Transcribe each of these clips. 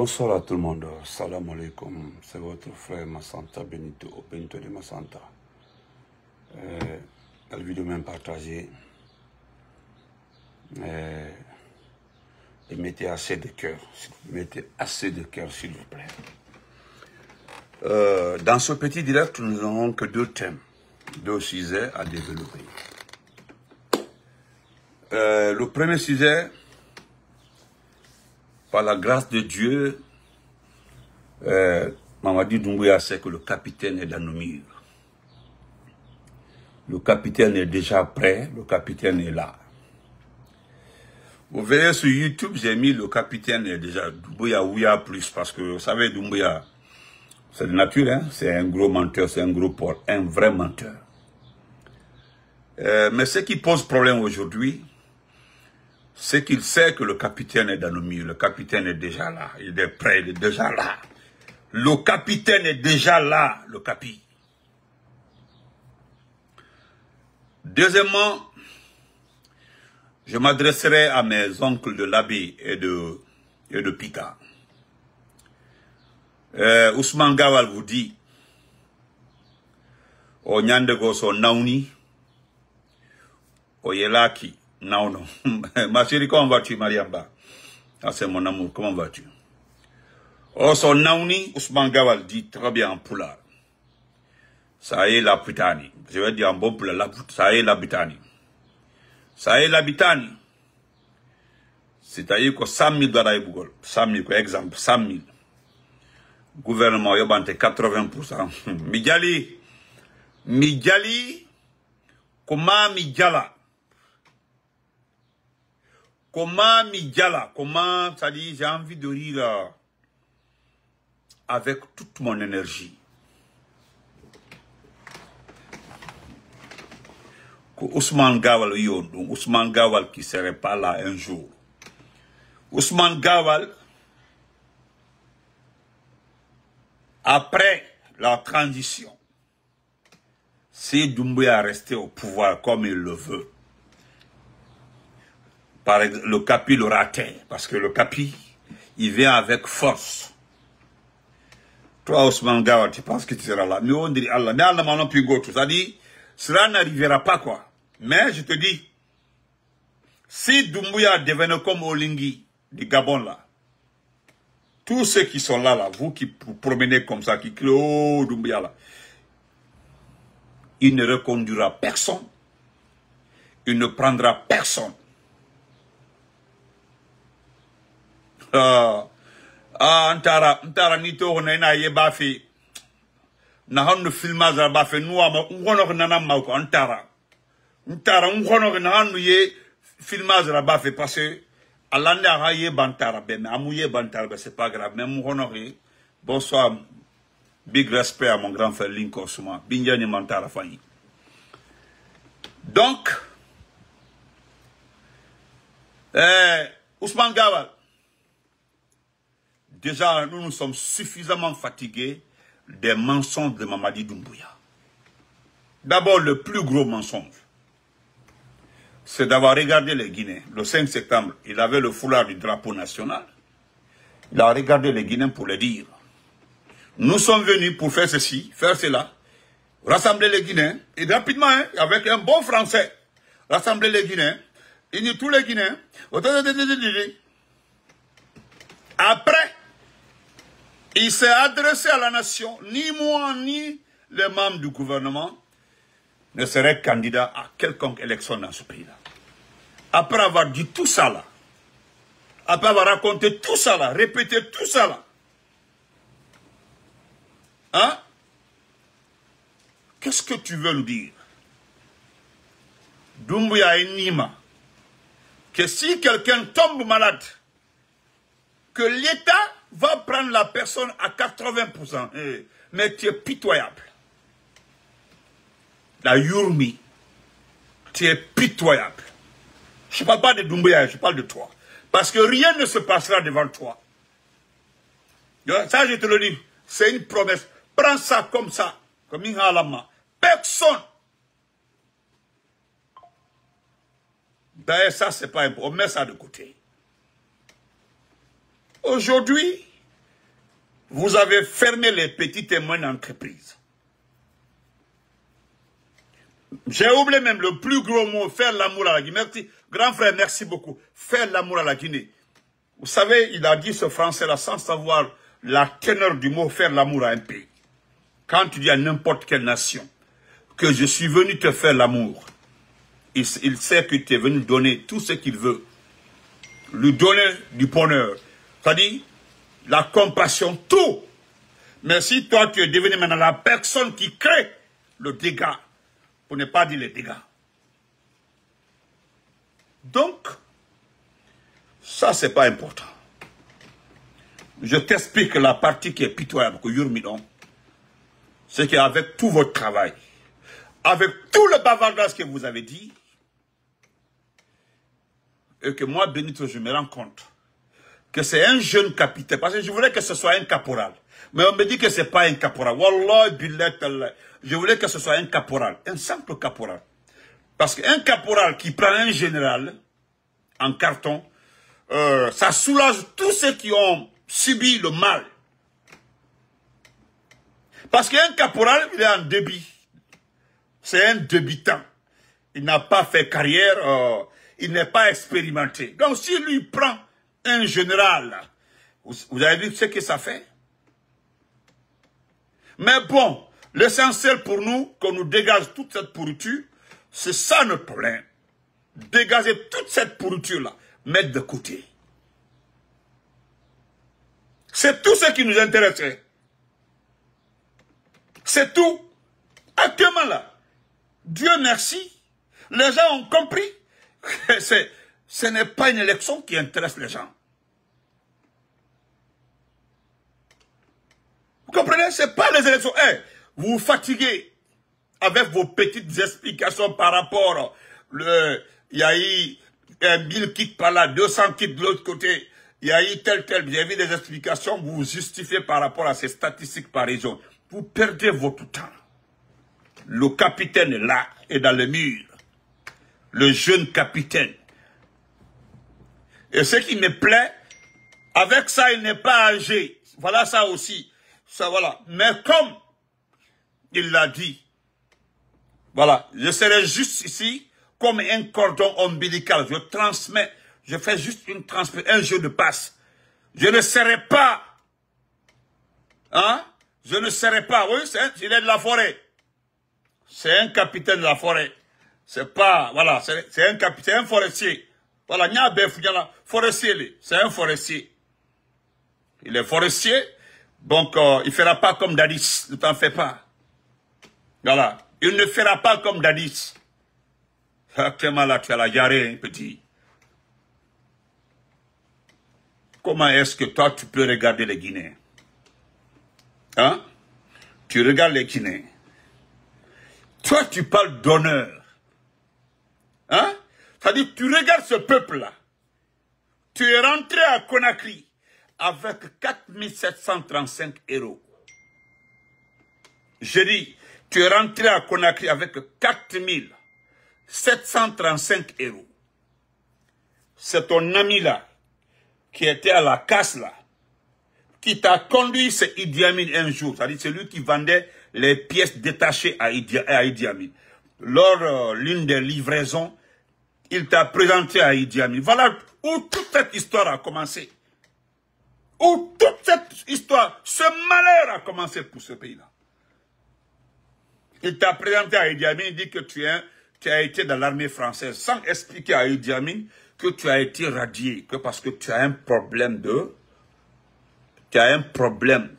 Bonsoir à tout le monde. Salam alaikum. C'est votre frère Massanta Benito, Benito de Massanta. La vidéo même partagée. Et mettez assez de cœur. Mettez assez de cœur, s'il vous plaît. Dans ce petit direct, nous n'aurons que deux thèmes, deux sujets à développer. Le premier sujet, par la grâce de Dieu, Mamadi Doumbouya sait que le capitaine est dans nos murs. Le capitaine est déjà prêt, le capitaine est là. Vous verrez sur YouTube, j'ai mis le capitaine est déjà Doumbouya Ouya plus, parce que vous savez, Doumbouya, c'est de nature, hein? C'est un gros menteur, c'est un gros porc, un vrai menteur. Mais ce qui pose problème aujourd'hui, c'est qu'il sait que le capitaine est dans nos murs. Le capitaine est déjà là. Il est prêt, il est déjà là. Le capitaine est déjà là, le capi. Deuxièmement, je m'adresserai à mes oncles de Labi et de Pika. Ousmane Gawal vous dit, o Nyandego so nauni, o Yelaki. Non, non. Ma chérie, comment vas-tu, Mariamba? Ah, c'est mon amour, comment vas-tu? Oh, son nauni, Ousmane Gawal dit très bien en poulard. Ça y est la Britanie. Je vais dire en bon poulard, ça y est la Britanie. Ça y est la Britanie. C'est-à-dire que 100 000 dollars, 100 000, exemple, 100 000. Gouvernement, il y a 80%. Midjali, comment Midjala? Comment Midjala, comment, ça dit, j'ai envie de rire avec toute mon énergie. Ousmane Gawal, Ousmane Gawal qui serait pas là un jour. Ousmane Gawal, après la transition, si Doumbouya resté au pouvoir comme il le veut, par exemple, le capi le ratait, parce que le capi, il vient avec force. Toi, Ousmane Gawal, tu penses que tu seras là. Mais on dit Allah, mais Allah m'en a plus goût. Ça dit, cela n'arrivera pas, quoi. Mais je te dis, si Doumbouya devenait comme Olingi, du Gabon, là, tous ceux qui sont là, vous qui vous promenez comme ça, qui crient, oh, Doumbouya, là, il ne reconduira personne. Il ne prendra personne. Antara nito na ye bafi na hanu filmage bafi nuwa ma ngono na mauko antara ngono na hanu ye filmage bafi parce que alanda ha ye bantara ben amouye bantara ben c'est pas grave même ngono bonsoir, big respect à mon grand frère Linko Souma binjani mantara fani. Donc Ousmane Gawal, déjà, nous sommes suffisamment fatigués des mensonges de Mamadi Doumbouya. D'abord, le plus gros mensonge, c'est d'avoir regardé les Guinéens. Le 5 septembre, il avait le foulard du drapeau national. Il a regardé les Guinéens pour les dire. Nous sommes venus pour faire ceci, faire cela, rassembler les Guinéens, et rapidement, hein, avec un bon français, rassembler les Guinéens, unir tous les Guinéens. Après, il s'est adressé à la nation, ni moi, ni les membres du gouvernement ne seraient candidats à quelconque élection dans ce pays-là. Après avoir dit tout ça là, après avoir raconté tout ça là, répété tout ça là, hein? Qu'est-ce que tu veux nous dire? Doumbouya et Nima, que si quelqu'un tombe malade, que l'État va prendre la personne à 80%. Mais tu es pitoyable. La Yourmi, tu es pitoyable. Je ne parle pas de Doumbouya, je parle de toi. Parce que rien ne se passera devant toi. Ça, je te le dis, c'est une promesse. Prends ça comme ça, comme une halama. Personne. D'ailleurs, ça, c'est pas important. On met ça de côté. Aujourd'hui, Vous avez fermé les petites et moyennes entreprises. J'ai oublié même le plus gros mot, faire l'amour à la Guinée. Merci. Grand frère, merci beaucoup. Faire l'amour à la Guinée. Vous savez, il a dit ce français-là sans savoir la teneur du mot faire l'amour à un pays. Quand tu dis à n'importe quelle nation que je suis venu te faire l'amour, il sait que tu es venu donner tout ce qu'il veut. Lui donner du bonheur. C'est-à-dire la compassion, tout. Mais si toi tu es devenu maintenant la personne qui crée le dégât, pour ne pas dire les dégâts. Donc, ça c'est pas important. Je t'explique la partie qui est pitoyable, que Yurmidon, c'est qu'avec tout votre travail, avec tout le bavardage que vous avez dit, et que moi, Benito, je me rends compte que c'est un jeune capitaine, parce que je voulais que ce soit un caporal. Mais on me dit que ce n'est pas un caporal. Wallah, billet, je voulais que ce soit un caporal, un simple caporal. Parce qu'un caporal qui prend un général en carton, ça soulage tous ceux qui ont subi le mal. Parce qu'un caporal, il est en débit. C'est un débutant. Il n'a pas fait carrière, il n'est pas expérimenté. Donc si lui prend un général, vous avez vu ce que ça fait? Mais bon, l'essentiel pour nous, qu'on nous dégage toute cette pourriture, c'est ça notre problème. Dégager toute cette pourriture-là, mettre de côté. C'est tout ce qui nous intéresse. C'est tout. Actuellement là, Dieu merci, les gens ont compris que ce n'est pas une élection qui intéresse les gens. Vous comprenez? Ce n'est pas les élections. Hey, vous vous fatiguez avec vos petites explications par rapport. Il y a eu 1000 kits par là, 200 kits de l'autre côté. Il y a eu tel. Vous avez des explications, vous vous justifiez par rapport à ces statistiques par région. Vous perdez votre temps. Le capitaine est là, est dans le mur. Le jeune capitaine. Et ce qui me plaît, avec ça, il n'est pas âgé. Voilà ça aussi. Ça, voilà. Mais comme il l'a dit, voilà, je serai juste ici comme un cordon ombilical. Je transmets, je fais juste un jeu de passe. Je ne serai pas, hein? Je ne serai pas, oui, il est de la forêt. C'est un capitaine de la forêt. C'est pas, voilà, c'est un capitaine, un forestier. Voilà, il y a un forestier, c'est un forestier. Il est forestier, donc il ne fera pas comme Dadis, ne t'en fais pas. Voilà, il ne fera pas comme Dadis. Actuellement là, tu as la diarrhée, petit. Comment est-ce que toi, tu peux regarder les Guinéens? Hein? Tu regardes les Guinéens. Toi, tu parles d'honneur. Hein? C'est-à-dire, tu regardes ce peuple-là. Tu es rentré à Conakry avec 4735 héros. Je dis, tu es rentré à Conakry avec 4735 héros. C'est ton ami-là, qui était à la casse là, qui t'a conduit, c'est Idi Amin un jour. C'est-à-dire, c'est lui qui vendait les pièces détachées à Idi Amin. Lors l'une des livraisons, il t'a présenté à Idi Amin. Voilà où toute cette histoire a commencé. Où toute cette histoire, ce malheur a commencé pour ce pays-là. Il t'a présenté à Idi Amin, il dit que tu as été dans l'armée française, sans expliquer à Idi Amin que tu as été radié, que parce que tu as un problème tu as un problème.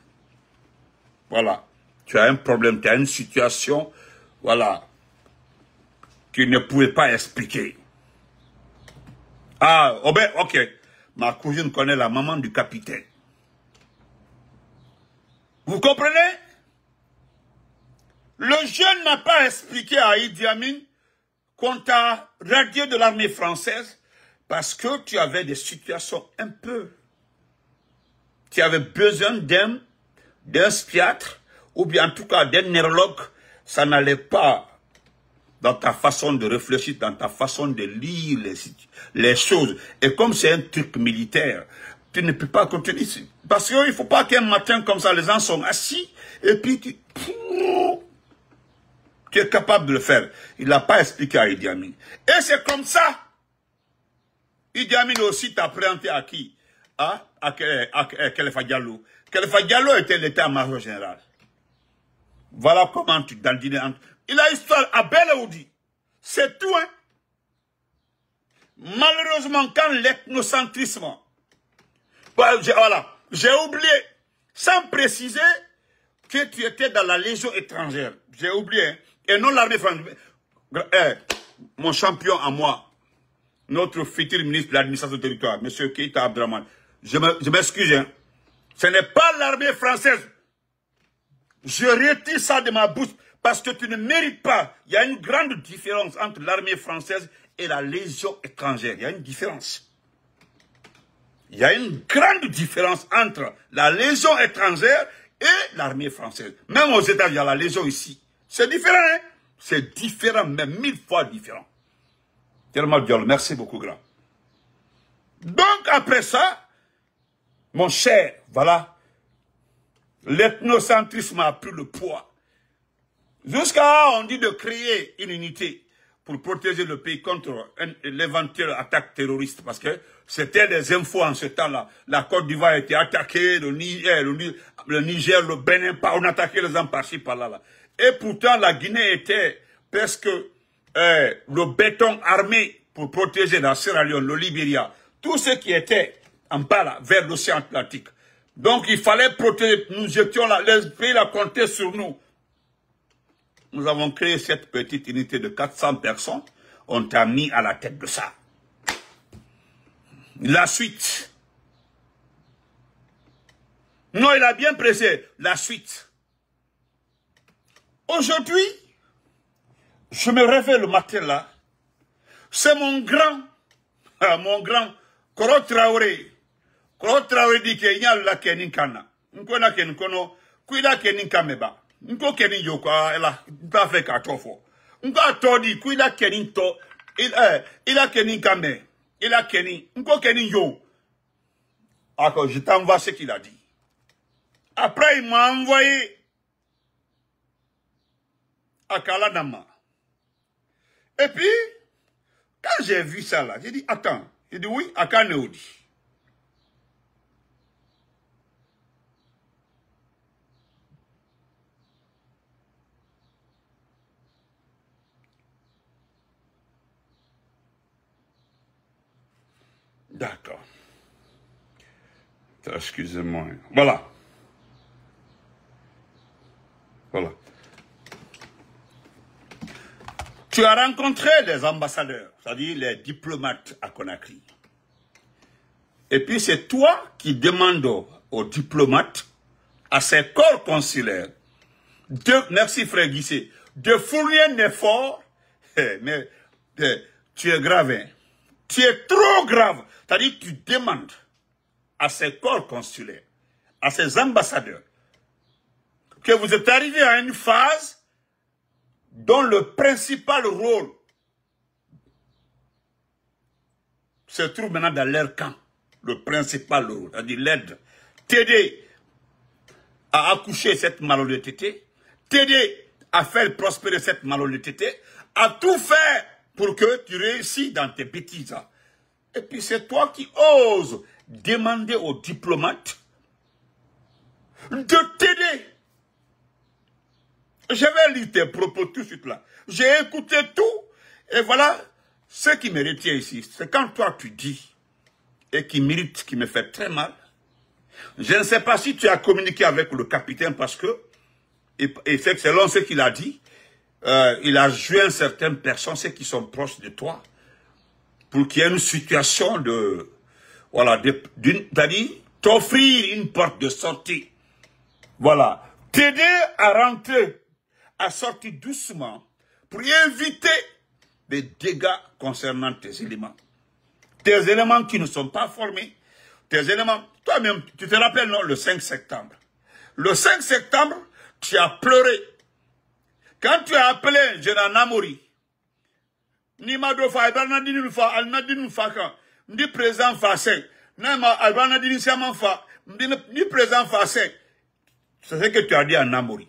Voilà. Tu as un problème, tu as une situation, voilà, tu ne pouvais pas expliquer. Ah, oh ben, ok. Ma cousine connaît la maman du capitaine. Vous comprenez? Le jeune n'a pas expliqué à Idi Amin qu'on t'a radié de l'armée française parce que tu avais des situations un peu. Tu avais besoin d'un psychiatre ou bien en tout cas d'un neurologue. Ça n'allait pas dans ta façon de réfléchir, dans ta façon de lire les choses. Et comme c'est un truc militaire, tu ne peux pas continuer ici. Parce qu'il ne faut pas qu'un matin comme ça, les gens sont assis, et puis tu es capable de le faire. Il n'a pas expliqué à Idi Amin. Et c'est comme ça. Idi Amin aussi t'a présenté à qui? À Khalifa Diallo. Khalifa Diallo était l'état-major général. Voilà comment tu dandines. Il a histoire à Belaoudi. C'est tout, hein. Malheureusement, quand l'ethnocentrisme, voilà, j'ai oublié, sans préciser que tu étais dans la Légion étrangère. J'ai oublié, hein, et non l'armée française. Mon champion à moi, notre futur ministre de l'administration du territoire, M. Keïta Abdraman, je m'excuse, hein. Ce n'est pas l'armée française. Je retire ça de ma bouche parce que tu ne mérites pas. Il y a une grande différence entre l'armée française et la Légion étrangère. Il y a une différence. Il y a une grande différence entre la Légion étrangère et l'armée française. Même aux États-Unis, il y a la Légion ici. C'est différent, hein? C'est différent, même 1000 fois différent. Tellement Diallo, merci beaucoup, grand. Donc, après ça, mon cher, voilà, l'ethnocentrisme a pris le poids. Jusqu'à on dit de créer une unité pour protéger le pays contre l'éventuelle attaque terroriste. Parce que c'était des infos en ce temps-là. La Côte d'Ivoire a été attaquée, le Niger, le Bénin, on attaquait les gens par-ci, par-là. Et pourtant, la Guinée était presque le béton armé pour protéger la Sierra Leone, le Libéria. Tout ce qui était en bas là, vers l'océan Atlantique. Donc il fallait protéger, nous étions là, les pays là comptaient sur nous. Nous avons créé cette petite unité de 400 personnes, on t'a mis à la tête de ça. La suite. Non, il a bien pressé, la suite. Aujourd'hui, je me réveille le matin là, c'est mon grand, Koro Traoré. Koro Traoré dit qu'il y a la kenin kana. Nkona kenin kono, kuida kenin kameba. Nko kenin yoko, ela, nta fe katofo. Nko atodi, kuida kenin to, il a kenin kame, il a kenin, nko kenin yo. Encore, je t'envoie ce qu'il a dit. Après, il m'a envoyé à Kaladama. Et puis, quand j'ai vu ça là, j'ai dit, attends. Il dit oui, à Kaneoudi. D'accord. Excusez-moi. Voilà. Voilà. Tu as rencontré les ambassadeurs, c'est-à-dire les diplomates à Conakry. Et puis c'est toi qui demandes aux diplomates, à ces corps consulaires, merci frère Guissé, de fournir un effort, mais tu es grave, hein? Tu es trop grave. C'est-à-dire tu demandes à ces corps consulaires, à ces ambassadeurs, que vous êtes arrivés à une phase dont le principal rôle se trouve maintenant dans leur camp. Le principal rôle, c'est-à-dire l'aide, t'aider à accoucher cette malhonnêteté, t'aider à faire prospérer cette malhonnêteté, à tout faire pour que tu réussisses dans tes bêtises. Et puis c'est toi qui oses demander aux diplomates de t'aider. Je vais lire tes propos tout de suite là. J'ai écouté tout. Et voilà, ce qui me retient ici, c'est quand toi tu dis, et qui mérite, qui me fait très mal. Je ne sais pas si tu as communiqué avec le capitaine parce que, et selon ce qu'il a dit, il a joué certaines personnes, ceux qui sont proches de toi, pour qu'il y ait une situation de, voilà, c'est-à-dire t'offrir une porte de sortie. Voilà. T'aider à rentrer, à sortir doucement, pour éviter des dégâts concernant tes éléments. Tes éléments qui ne sont pas formés, tes éléments, toi-même, tu te rappelles, non, le 5 septembre. Le 5 septembre, tu as pleuré. Quand tu as appelé Général Namori, ni Madofa, ni président Fassé, ni présent français. C'est ce que tu as dit à Namori.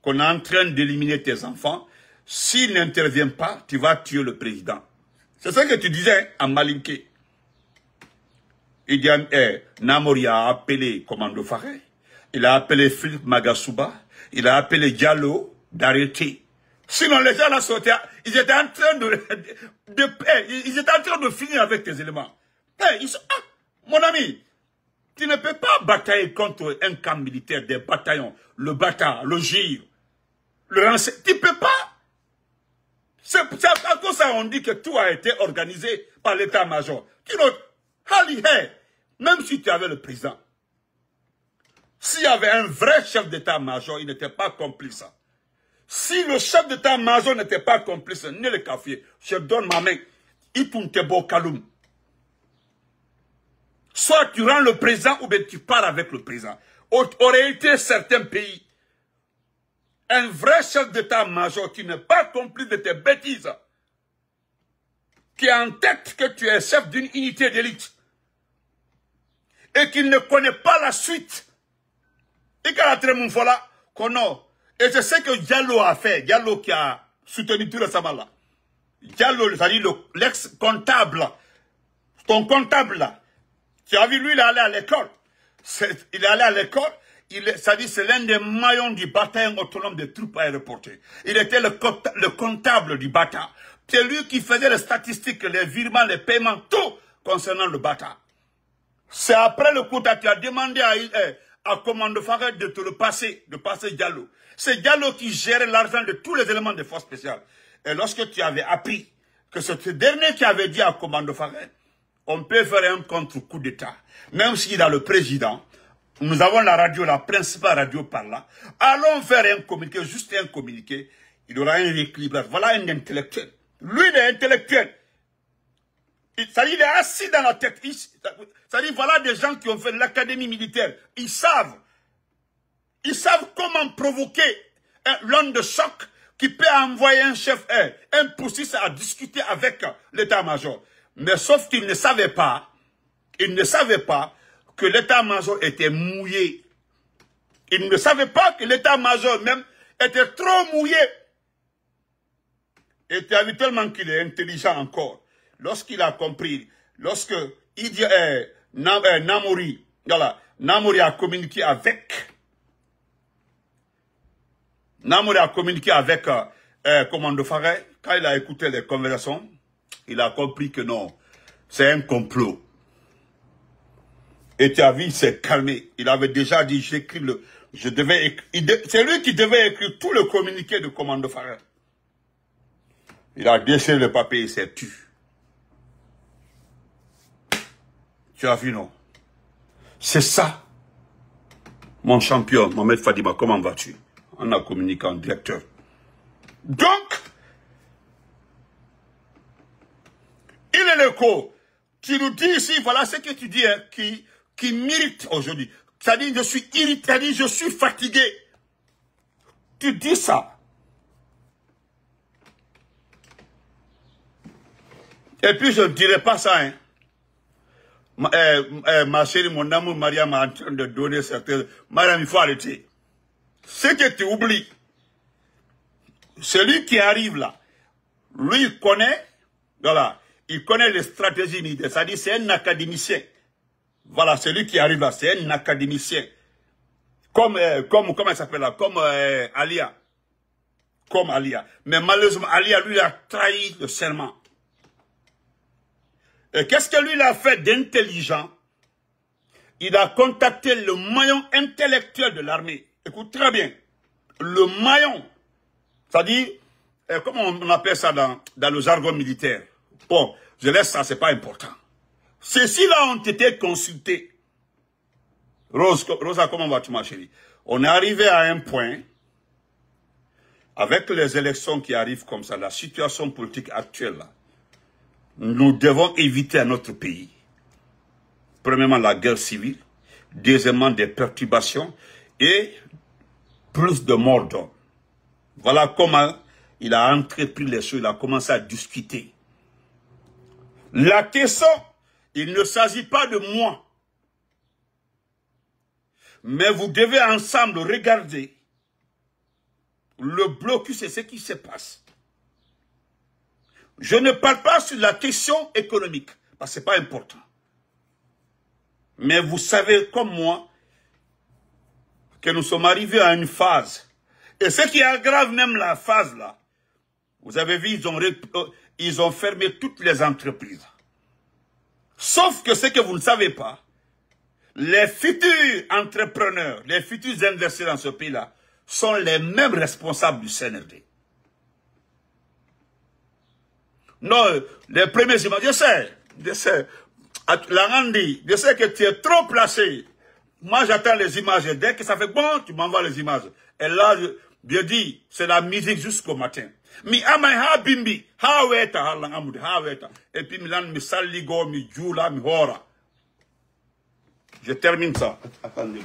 Qu'on est en train d'éliminer tes enfants. S'ils n'interviennent pas, tu vas tuer le président. C'est ce que tu disais à Malinké. Namori a appelé Commando Faré. Il a appelé Philippe Magasuba. Il a appelé Diallo d'arrêter. Sinon, les gens là sortaient, ils étaient en train ils étaient en train de finir avec tes éléments. Mon ami, tu ne peux pas batailler contre un camp militaire, des bataillons, le Bata, le GIR, le renseignement. Tu ne peux pas. C'est à cause ça on dit que tout a été organisé par l'état-major. Même si tu avais le président, s'il y avait un vrai chef d'état-major, il n'était pas complice. Si le chef d'état-major n'était pas complice, ni le café, je donne ma main. Soit tu rends le président ou bien tu pars avec le président. Aurait été certains pays, un vrai chef d'état-major qui n'est pas complice de tes bêtises, qui a en tête que tu es chef d'une unité d'élite et qui ne connaît pas la suite. Et c'est ce que Diallo a fait. Diallo qui a soutenu tout récemment là. Diallo, c'est-à-dire l'ex-comptable. Ton comptable là. Tu as vu, lui, il est allé à l'école. Il est allé à l'école. C'est-à-dire, c'est l'un des maillons du bataillon autonome des troupes aéroportées. Il était le comptable du Bata. C'est lui qui faisait les statistiques, les virements, les paiements, tout concernant le Bata. C'est après le coup que tu as demandé à Commando Faré de te le passer, de passer Diallo. C'est Diallo qui gérait l'argent de tous les éléments des forces spéciales. Et lorsque tu avais appris que c'est ce dernier qui avait dit à Commando Faré, on peut faire un contre-coup d'État. Même s'il a le président, nous avons la radio, la principale radio par là. Allons faire un communiqué, juste un communiqué. Il y aura un rééquilibrage. Voilà un intellectuel. Lui, il est intellectuel. Il est assis dans la tête. C'est-à-dire, voilà des gens qui ont fait l'académie militaire. Ils savent comment provoquer l'onde de choc qui peut envoyer un chef, un poussiste à discuter avec l'état-major. Mais sauf qu'ils ne savaient pas, que l'état-major était mouillé. Ils ne savaient pas que l'état-major même était trop mouillé. Et tu as vu tellement qu'il est intelligent encore. Lorsqu'il a compris, lorsque Namori a communiqué avec Commando Faré, quand il a écouté les conversations, il a compris que non, c'est un complot. Et tu as vu, il s'est calmé. Il avait déjà dit, c'est lui qui devait écrire tout le communiqué de Commando Faré. Il a déchiré le papier, il s'est tué. Tu as vu, non? C'est ça. Mon champion, Mohamed Fadima, comment vas-tu? On a communiqué en directeur. Donc, il est le co. Tu nous dis ici, voilà ce que tu dis, hein, qui mérite aujourd'hui. C'est-à-dire, je suis irrité, c'est-à-dire, je suis fatigué. Tu dis ça. Et puis, je ne dirai pas ça, hein. Ma chérie, mon amour, Maria m'a en train de donner certaines... Mariam, il faut arrêter. Ce que tu oublies, celui qui arrive là, lui, il connaît, voilà, il connaît les stratégies militaires. C'est-à-dire, c'est un académicien. Voilà, celui qui arrive là, c'est un académicien. Comment il s'appelle là? Comme Alia. Comme Alia. Mais malheureusement, Alia, lui, a trahi le serment. Et qu'est-ce que lui, il a fait d'intelligent? Il a contacté le maillon intellectuel de l'armée. Écoute très bien. Le maillon. C'est-à-dire, comment on appelle ça dans le jargon militaire? Bon, je laisse ça, c'est pas important. Ceux-ci-là ont été consultés. Rosa, comment vas-tu, ma chérie? On est arrivé à un point, avec les élections qui arrivent comme ça, la situation politique actuelle, là, nous devons éviter à notre pays, premièrement, la guerre civile, deuxièmement, des perturbations et plus de morts d'hommes. Voilà comment il a entrepris les choses, il a commencé à discuter. La question, Il ne s'agit pas de moi. Mais vous devez ensemble regarder le blocus et ce qui se passe. Je ne parle pas sur la question économique, parce que ce n'est pas important. Mais vous savez comme moi que nous sommes arrivés à une phase. Et ce qui aggrave même la phase là, vous avez vu, ils ont fermé toutes les entreprises. Sauf que ce que vous ne savez pas, les futurs entrepreneurs, les futurs investisseurs dans ce pays-là, sont les mêmes responsables du CNRD. Non, les premiers images, je sais, Langandi, je sais que tu es trop placé. Moi, j'attends les images. Dès que ça fait bon, tu m'envoies les images. Et là, je dis, c'est la musique jusqu'au matin. Mi amay ha bimbi, ha weta, ha langamudi, ha weta. Et puis, milan mi saligo, mi jula, mi hora. Je termine ça. Attendez.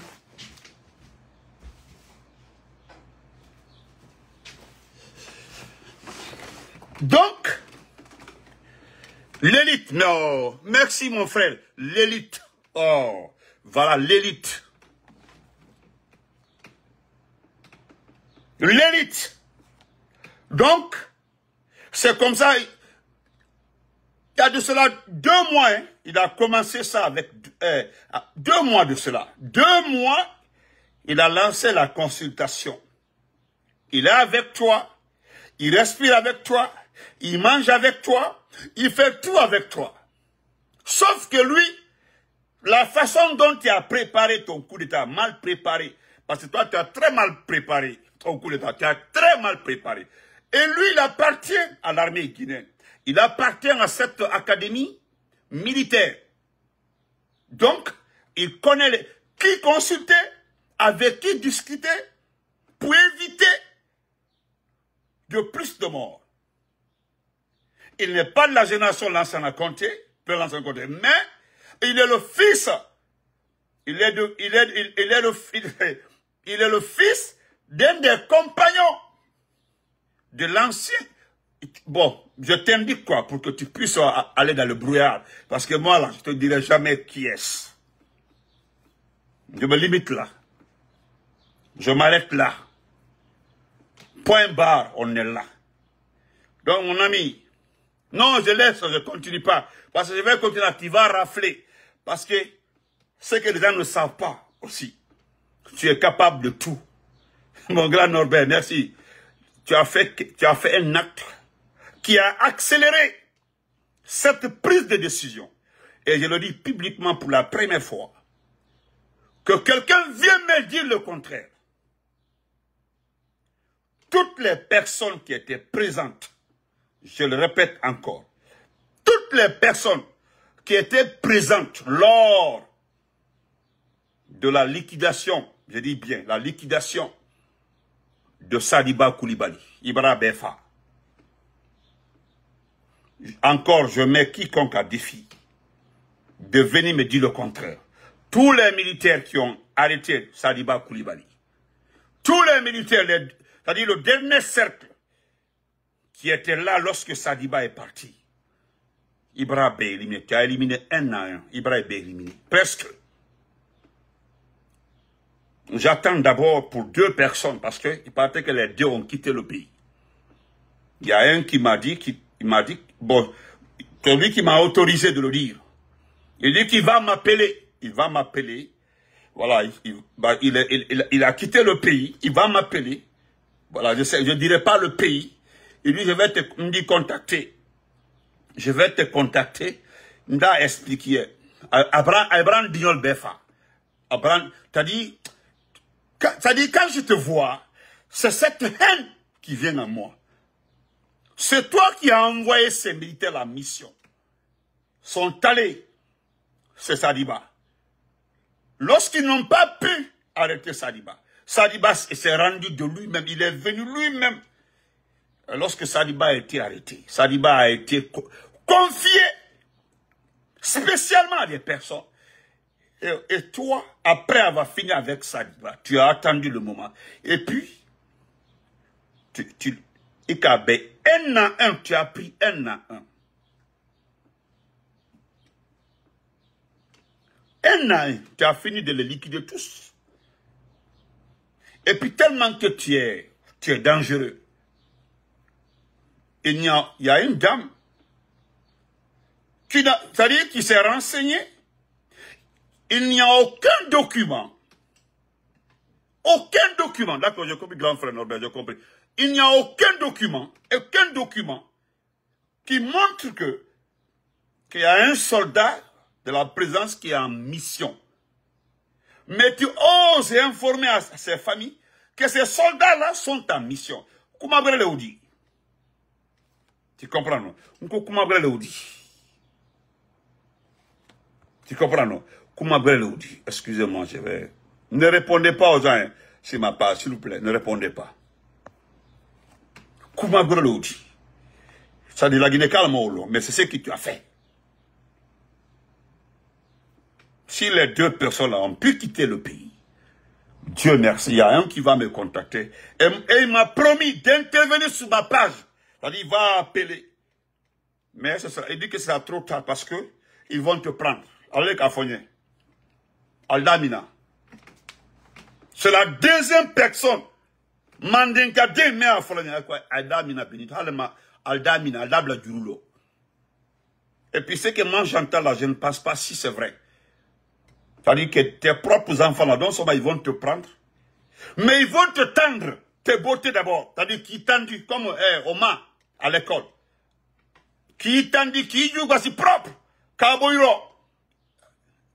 Donc, l'élite, non, merci mon frère, l'élite, oh, voilà l'élite. L'élite. Donc, c'est comme ça, il y a de cela 2 mois, hein, il a commencé ça avec 2 mois de cela. 2 mois, il a lancé la consultation. Il est avec toi, il respire avec toi, il mange avec toi, il fait tout avec toi. Sauf que lui, la façon dont tu as préparé ton coup d'État, mal préparé, parce que toi, tu as très mal préparé ton coup d'État, tu as très mal préparé. Et lui, il appartient à l'armée guinéenne. Il appartient à cette académie militaire. Donc, il connaît qui consulter, avec qui discuter, pour éviter de plus de morts. Il n'est pas de la génération Lansana à compter, mais il est le fils. Il est le fils d'un des compagnons de l'ancien. Bon, je t'indique quoi pour que tu puisses aller dans le brouillard. Parce que moi, là, je te dirai jamais qui est-ce. Je me limite là. Je m'arrête là. Point barre, on est là. Donc, mon ami, non, je laisse, je ne continue pas. Parce que je vais continuer, tu vas rafler. Parce que ce que les gens ne savent pas aussi, tu es capable de tout. Mon grand Norbert, merci. Tu as fait un acte qui a accéléré cette prise de décision. Et je le dis publiquement pour la première fois, que quelqu'un vienne me dire le contraire. Toutes les personnes qui étaient présentes, je le répète encore, toutes les personnes qui étaient présentes lors de la liquidation, je dis bien, la liquidation de Sadiba Koulibaly, Ibra Befa. Encore, je mets quiconque à défi de venir me dire le contraire. Tous les militaires qui ont arrêté Sadiba Koulibaly, tous les militaires, c'est-à-dire le dernier cercle qui était là lorsque Sadiba est parti, Ibra est éliminé. Tu as éliminé un à un. Ibra est éliminé. Presque. J'attends d'abord pour 2 personnes parce qu'il paraît que les 2 ont quitté le pays. Il y a un qui m'a dit, bon, c'est lui qui m'a autorisé de le dire. Il dit qu'il va m'appeler. Il va m'appeler. Voilà, il a quitté le pays. Il va m'appeler. Voilà, je ne dirai pas le pays. Il dit, je vais te contacter. Je vais te contacter. Il m'a expliqué. Abraham Dignol Befa. Abraham, t'as dit, quand je te vois, c'est cette haine qui vient à moi. C'est toi qui as envoyé ces militaires à la mission. Ils sont allés, c'est Sadiba. Lorsqu'ils n'ont pas pu arrêter Sadiba, Sadiba s'est rendu de lui-même, il est venu lui-même. Lorsque Sadiba a été arrêté, Sadiba a été confié spécialement à des personnes. Et toi, après avoir fini avec Sadiba, tu as attendu le moment. Et puis, Ikabe, 1 à 1, tu as pris 1 à 1. Un an, tu as fini de les liquider tous. Et puis tellement que tu es dangereux. Il y a une dame c'est-à-dire qui s'est renseignée. Il n'y a aucun document. Aucun document. D'accord, j'ai compris, grand frère Norbert, j'ai compris. Il n'y a aucun document qui montre qu'il y a un soldat de la présence qui est en mission. Mais tu oses informer à ses familles que ces soldats-là sont en mission. Comment vous le dit? Tu comprends, non? Comment vous le dit? Tu comprends, non? Comment vous le dit? Excusez-moi, je vais... Ne répondez pas aux gens sur ma page, s'il vous plaît. Ne répondez pas. Comment vous le dit? Ça dit la Guinée calme, mais c'est ce que tu as fait. Si les deux personnes-là ont pu quitter le pays, Dieu merci, il y a un qui va me contacter. Et il m'a promis d'intervenir sur ma page. C'est-à-dire, il va appeler. Mais il dit que c'est trop tard parce que ils vont te prendre. Allez, Kafonye. Aldamina. C'est la deuxième personne. Mandinka de me a fallu Aldamina Benito. Aldamina, Aldabla Durulo. Et puis ce que moi j'entends là, je ne pense pas si c'est vrai. C'est-à-dire que tes propres enfants là, donc ils vont te prendre. Mais ils vont te tendre tes beautés d'abord. C'est-à-dire qu'ils tendent comme Oma à l'école. Qui tendent, qui jouent aussi propre. Kaboiro.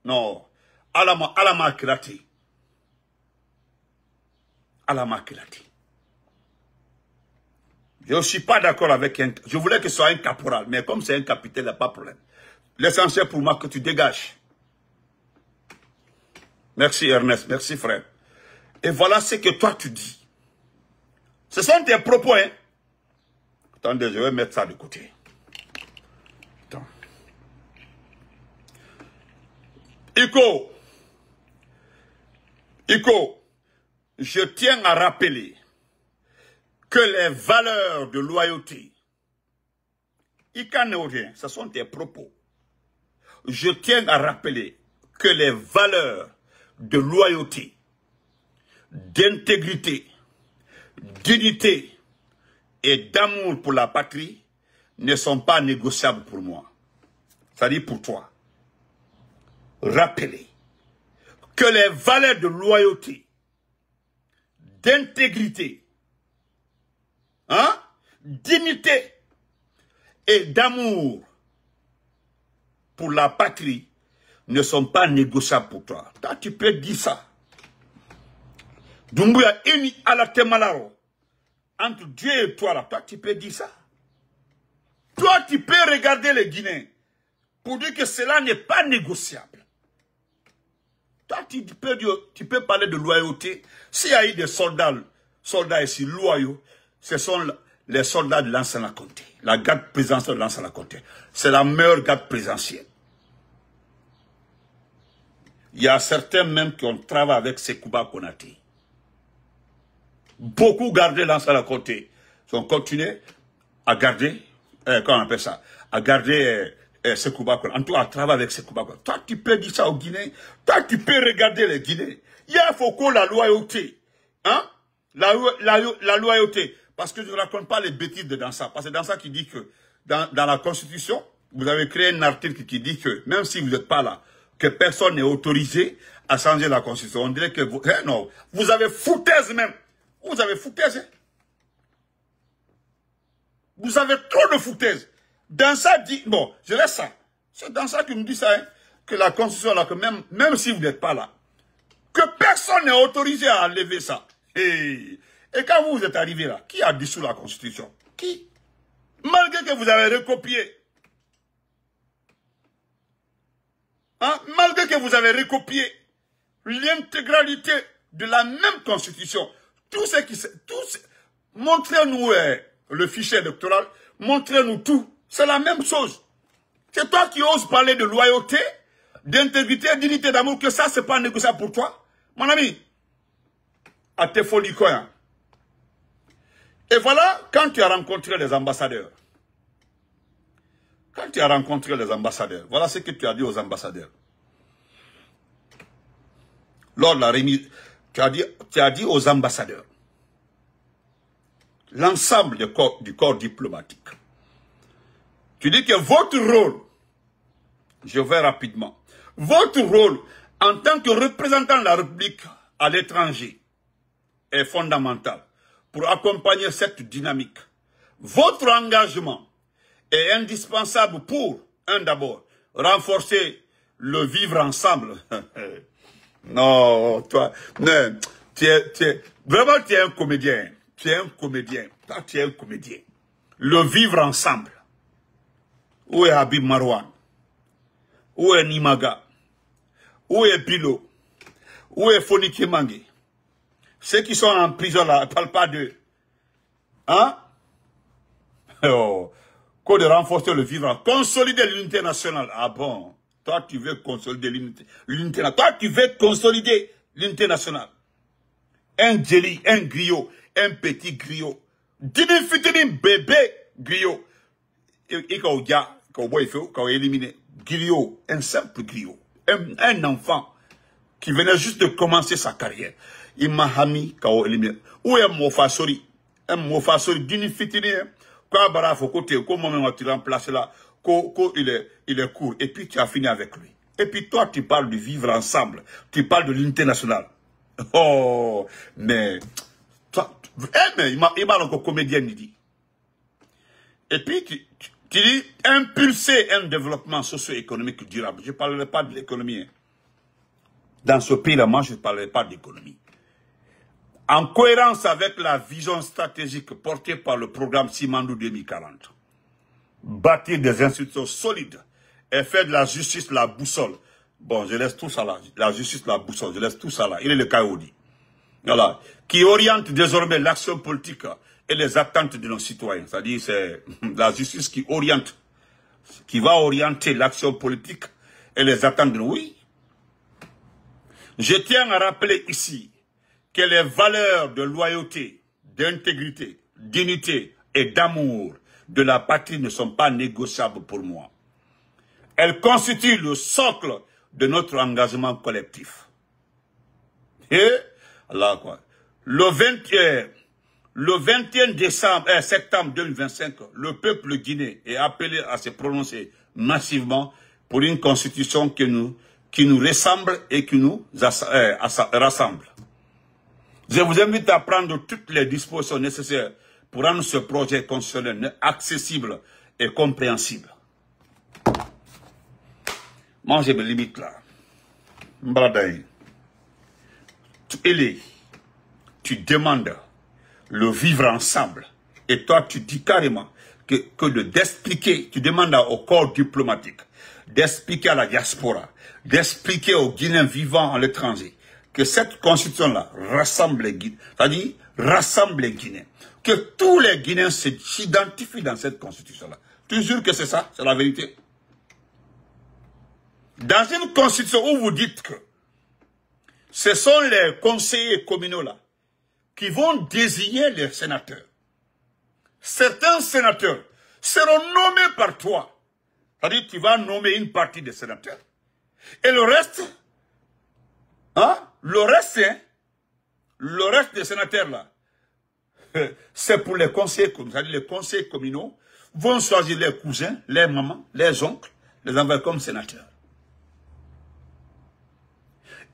Non. Alama Kirati. Alama Kirati. Je ne suis pas d'accord avec un... Je voulais que ce soit un caporal, mais comme c'est un capitaine, il n'y a pas de problème. L'essentiel pour moi, que tu dégages. Merci Ernest, merci frère. Et voilà ce que toi tu dis. Ce sont tes propos, hein. Attendez, je vais mettre ça de côté. Attends. Iko, je tiens à rappeler que les valeurs de loyauté, ce sont tes propos. Je tiens à rappeler que les valeurs de loyauté, d'intégrité, d'unité et d'amour pour la patrie ne sont pas négociables pour moi. C'est-à-dire pour toi. Rappelez que les valeurs de loyauté, d'intégrité, d'unité et d'amour pour la patrie ne sont pas négociables pour toi. Toi, tu peux dire ça. Doumbouya eni à la temalaro. Entre Dieu et toi, là, toi, tu peux dire ça. Toi, tu peux regarder les Guinéens pour dire que cela n'est pas négociable. Toi, tu peux parler de loyauté. S'il y a eu des soldats ici loyaux, ce sont les soldats de l'ancien comté. La garde présidentielle de l'ancien comté. C'est la meilleure garde présidentielle. Il y a certains même qui ont travaillé avec Sekouba Konaté. Beaucoup gardé l'ancien comté. Ils ont continué à garder, comment on appelle ça, à garder Sekouba Konaté. En tout cas, à travailler avec Sekouba Konaté. Toi, tu peux dire ça aux Guinéens. Toi, tu peux regarder les Guinéens. Il faut que la loyauté. Hein? La loyauté. Parce que je ne raconte pas les bêtises de Dansa. Parce que Dansa qui dit que dans la Constitution, vous avez créé un article qui dit que même si vous n'êtes pas là, que personne n'est autorisé à changer la Constitution. On dirait que vous... non, vous avez foutaise même. Vous avez foutaise. Hein? Vous avez trop de foutaise. Dansa dit... Bon, je laisse ça. C'est Dansa qui nous dit ça. Hein, que la Constitution, là, que même si vous n'êtes pas là, que personne n'est autorisé à enlever ça. Et quand vous êtes arrivé là, qui a dissous la Constitution? Qui? Malgré que vous avez recopié. Hein? Malgré que vous avez recopié l'intégralité de la même Constitution. Tout ce qui... Montrez-nous le fichier électoral. Montrez-nous tout. C'est la même chose. C'est toi qui oses parler de loyauté, d'intégrité, d'unité, d'amour, que ça, c'est pas négociable pour toi. Mon ami, à tes folies quoi. Et voilà, quand tu as rencontré les ambassadeurs, voilà ce que tu as dit aux ambassadeurs. lors de la remise, tu as dit aux ambassadeurs, l'ensemble du corps diplomatique, tu dis que votre rôle, je vais rapidement, votre rôle en tant que représentant de la République à l'étranger est fondamental pour accompagner cette dynamique. Votre engagement est indispensable pour, d'abord, renforcer le vivre ensemble. Non, toi, non, vraiment tu es un comédien. Tu es un comédien. Toi, tu es un comédien. Le vivre ensemble. Où est Habib Marwan? Où est Nimaga? Où est Bilo? Où est Foni Kemangue? Ceux qui sont en prison là, ne parlent pas d'eux. Hein? Oh. Quoi de renforcer le vivant, consolider l'unité nationale. Ah bon? Toi, tu veux consolider l'unité nationale. Toi, tu veux consolider l'unité nationale. Un jelly, un griot, un petit griot. Dini bébé griot. Et quand il faut éliminer. Griot, un simple griot. Un enfant qui venait juste de commencer sa carrière. Il m'a hami quand il élimine. Où est Mofasori? Un Mofasori dini fitini. Quand Bara faut côté, comment tu remplaces là, il est court. Et puis tu as fini avec lui. Et puis toi, tu parles de vivre ensemble. Tu parles de l'unité nationale. Oh, mais, toi, mais il m'a encore comédien, il dit. Et puis, tu dis, impulser un développement socio-économique durable. Je ne parlerai pas de l'économie. Hein. Dans ce pays-là, moi, je ne parlerai pas d'économie. En cohérence avec la vision stratégique portée par le programme Simandou 2040. Bâtir des institutions solides et faire de la justice la boussole. Bon, je laisse tout ça là. La justice la boussole, je laisse tout ça là. Il est le Kaoudi. Voilà. Qui oriente désormais l'action politique et les attentes de nos citoyens. C'est-à-dire, c'est la justice qui oriente, qui va orienter l'action politique et les attentes de nos... Oui. Je tiens à rappeler ici que les valeurs de loyauté, d'intégrité, d'unité et d'amour de la patrie ne sont pas négociables pour moi. Elles constituent le socle de notre engagement collectif. Et, là quoi, le 21 septembre 2025, le peuple guinéen est appelé à se prononcer massivement pour une constitution qui nous ressemble et qui nous rassemble. Je vous invite à prendre toutes les dispositions nécessaires pour rendre ce projet constitutionnel accessible et compréhensible. Moi, je me limite là. Mbradaï. Tu demandes le vivre ensemble. Et toi, tu dis carrément d'expliquer, tu demandes au corps diplomatique, d'expliquer à la diaspora, d'expliquer aux Guinéens vivant à l'étranger, que cette constitution-là rassemble les Guinéens, c'est-à-dire rassemble les Guinéens, que tous les Guinéens s'identifient dans cette constitution-là. Tu jures que c'est ça, c'est la vérité. Dans une constitution où vous dites que ce sont les conseillers communaux là qui vont désigner les sénateurs. Certains sénateurs seront nommés par toi. C'est-à-dire que tu vas nommer une partie des sénateurs. Et le reste, hein, le reste des sénateurs là, c'est pour les conseillers communaux. C'est-à-dire les conseillers communaux vont choisir les cousins, les mamans, les oncles, les envoyer comme sénateurs.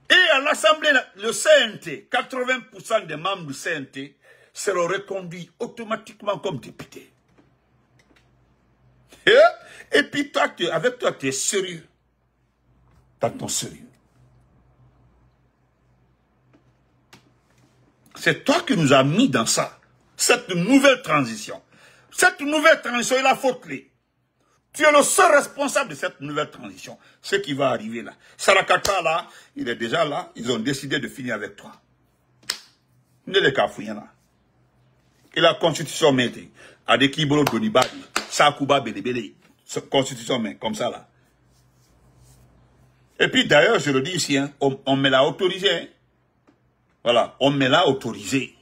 Et à l'Assemblée, le CNT, 80% des membres du CNT seront reconduits automatiquement comme députés. Et puis toi, avec toi, tu es sérieux. Dans ton sérieux. C'est toi qui nous as mis dans ça. Cette nouvelle transition. Cette nouvelle transition, il a faute. Tu es le seul responsable de cette nouvelle transition. Ce qui va arriver là. Sarakata là, il est déjà là. Ils ont décidé de finir avec toi. Ne les cafouillons là. Et la constitution met Adekibolo Donibadi, Sakuba Belebele, constitution met comme ça là. Et puis d'ailleurs, je le dis ici, hein, on me l'a autorisé. Hein. Voilà, on me l'a autorisé.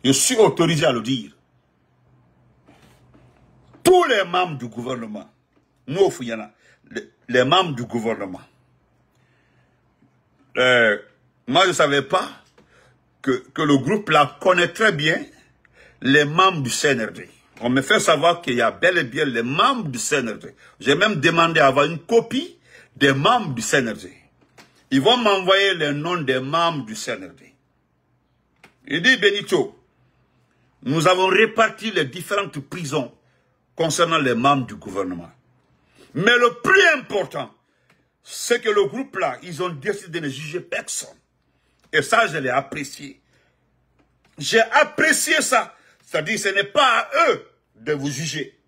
Je suis autorisé à le dire. Tous les membres du gouvernement, nous, les membres du gouvernement, moi je ne savais pas que le groupe là connaît très bien les membres du CNRD. On me fait savoir qu'il y a bel et bien les membres du CNRD. J'ai même demandé à avoir une copie des membres du CNRD. Ils vont m'envoyer les noms des membres du CNRD. Il dit, Benito, nous avons réparti les différentes prisons concernant les membres du gouvernement. Mais le plus important, c'est que le groupe là, ils ont décidé de ne juger personne. Et ça, je l'ai apprécié. J'ai apprécié ça. C'est-à-dire, ce n'est pas à eux de vous juger.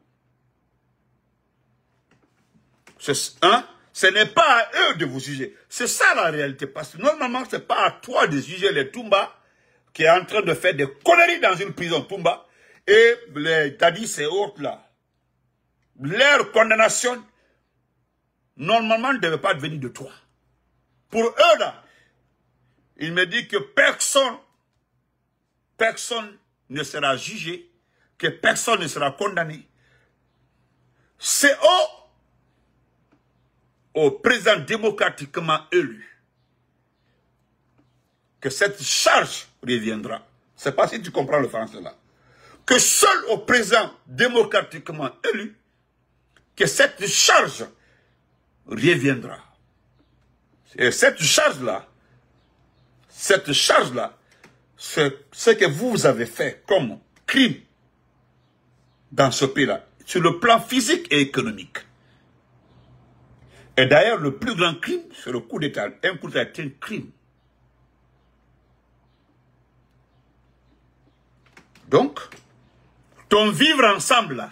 Ce n'est pas à eux de vous juger. C'est ça la réalité. Parce que normalement, ce n'est pas à toi de juger les Toumba qui est en train de faire des conneries dans une prison Toumba. Et les Dadis et autres là. Leur condamnation, normalement, ne devait pas venir de toi. Pour eux là, il me dit que personne ne sera jugé, que personne ne sera condamné. C'est au président démocratiquement élu que cette charge reviendra. Je ne sais pas si tu comprends le français là. Que seul au président démocratiquement élu, que cette charge reviendra. Et cette charge-là, c'est ce que vous avez fait comme crime dans ce pays-là, sur le plan physique et économique. Et d'ailleurs, le plus grand crime, c'est le coup d'État. Un coup d'État est un crime. Donc, ton vivre ensemble, là,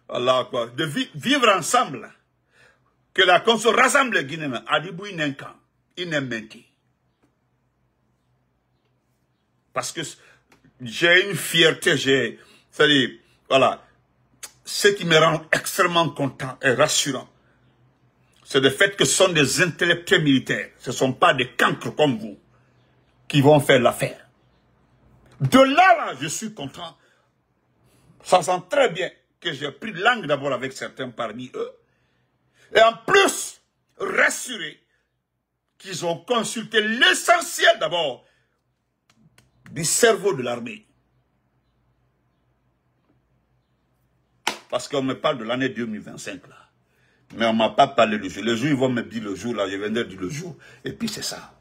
Allah, quoi, de vivre ensemble, là, que la Conso rassemble les Guinéens, Adibou Inenkan, Inementi. Parce que j'ai une fierté, c'est-à-dire, voilà, ce qui me rend extrêmement content et rassurant, c'est le fait que ce sont des intellectuels militaires, ce ne sont pas des cancres comme vous, qui vont faire l'affaire. De là, je suis content. Ça sent très bien que j'ai pris langue d'abord avec certains parmi eux. Et en plus, rassuré qu'ils ont consulté l'essentiel d'abord du cerveau de l'armée. Parce qu'on me parle de l'année 2025 là. Mais on ne m'a pas parlé du jour. Le jour, ils vont me dire le jour là, je viendrai dire le jour. Et puis c'est ça.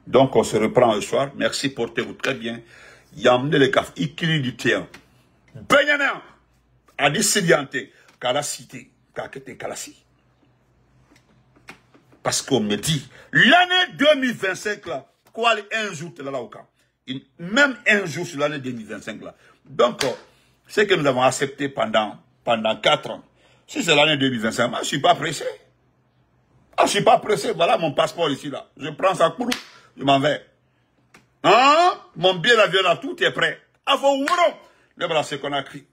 Donc on se reprend le soir. Merci, portez-vous très bien. Yamne le kaf, ikili du tien. Benyana, adisidiante, kalasite, kakete kalasi. Parce qu'on me dit, l'année 2025 là, quoi un jour, là au cas. Même un jour sur l'année 2025 là. Donc, ce que nous avons accepté pendant 4 ans, si c'est l'année 2025, moi je ne suis pas pressé. Ah, je ne suis pas pressé, voilà mon passeport ici là. Je prends ça, je m'en vais. Hein? Mon billet d'avion là, tout est prêt. Ah, faut ouvrir. Le voilà ce qu'on a écrit.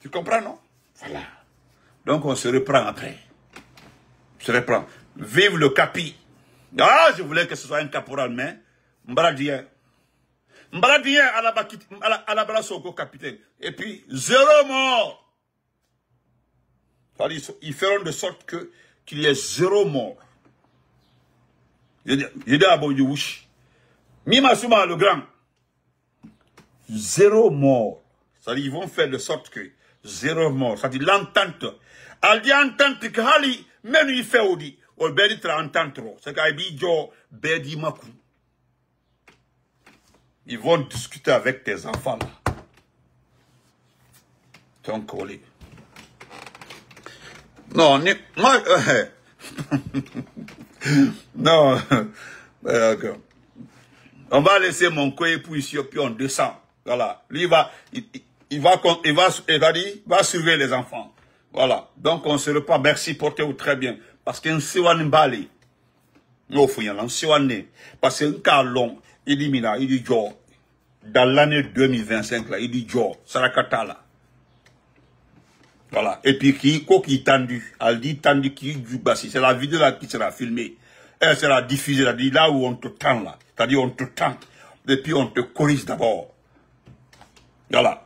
Tu comprends, non? Voilà. Donc on se reprend après. Se reprend. Vive le capi. Ah, je voulais que ce soit un caporal, mais Mbradien à la Brassoko capitaine. Et puis, 0 mort. Ils feront de sorte qu'il y ait 0 mort. Je dis à Boyouch. Mima Souma le grand. 0 mort. C'est-à-dire, ils vont faire de sorte que 0 mort. C'est-à-dire, l'entente. Elle dit entente que Hali, même il fait Odi. Ou Bedi tra entente trop. C'est qu'il dit Jo Bedi Makou. Ils vont discuter avec tes enfants là. Ton collègue. Non, moi, non, on va laisser mon coépoux ici, puis on descend. Voilà. Lui, il va surveiller les enfants. Voilà. Donc, on se reprend. Merci, portez-vous très bien. Parce qu'un siwan bali, no fouyan, un siwan, parce qu'un cas long, il dit, mina, il dit, jo, dans l'année 2025, là, il dit, jo, Sarakata, là. Voilà. Et puis, quoi qui est tendu, elle dit tendu qui du bassi. C'est la vidéo là qui sera filmée. Elle sera diffusée, elle dit là où on te tend là. C'est-à-dire on te tend. Et puis on te corrige d'abord. Voilà.